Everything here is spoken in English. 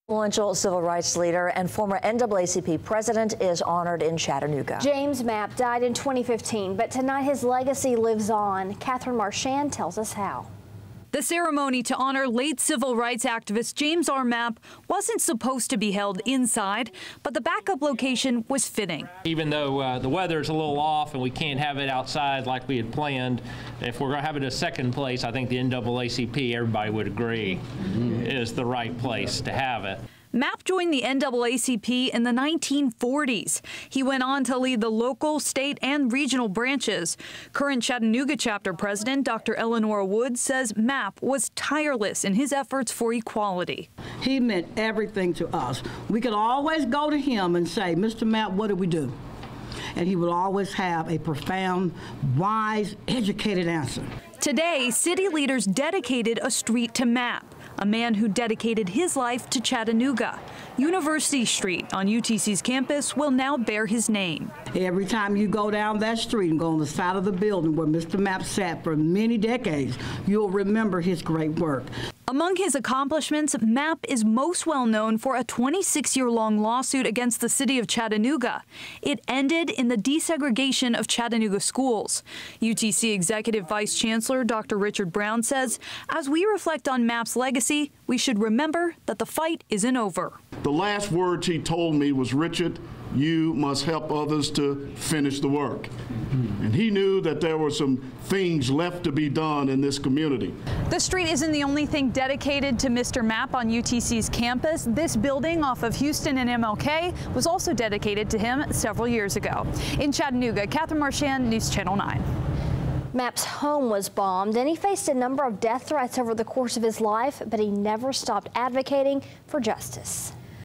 Influential civil rights leader and former NAACP president is honored in Chattanooga. James Mapp died in 2015, but tonight his legacy lives on. KATHERINE Marchand tells us how. The ceremony to honor late civil rights activist James R Mapp wasn't supposed to be held inside, but the backup location was fitting. Even though the weather's a little off and we can't have it outside like we had planned, if we're going to have it a second place, I think the NAACP, everybody would agree, is the right place to have it. Mapp joined the NAACP in the 1940s. He went on to lead the local, state, and regional branches. Current Chattanooga chapter president Dr. ELENORA Woods says Mapp was tireless in his efforts for equality. He meant everything to us. We could always go to him and say, Mr. Mapp, what do we do? And he would always have a profound, wise, educated answer. Today, city leaders dedicated a street to Mapp, a man who dedicated his life to Chattanooga. University Street on UTC's campus will now bear his name. Every time you go down that street and go on the side of the building where Mr. Mapp sat for many decades, you'll remember his great work. Among his accomplishments, Mapp is most well known for a 26-year-long lawsuit against the city of Chattanooga. It ended in the desegregation of Chattanooga schools. UTC Executive Vice Chancellor Dr. Richard Brown says, as we reflect on Mapp's legacy, we should remember that the fight isn't over. The last words he told me was, Richard, you must help others to finish the work. And he knew that there were some things left to be done in this community. The street isn't the only thing dedicated to Mr. Mapp on UTC's campus. This building off of Houston and MLK was also dedicated to him several years ago. In Chattanooga, KATHERINE Marchand, News Channel 9. Mapp's home was bombed, and he faced a number of death threats over the course of his life, but he never stopped advocating for justice.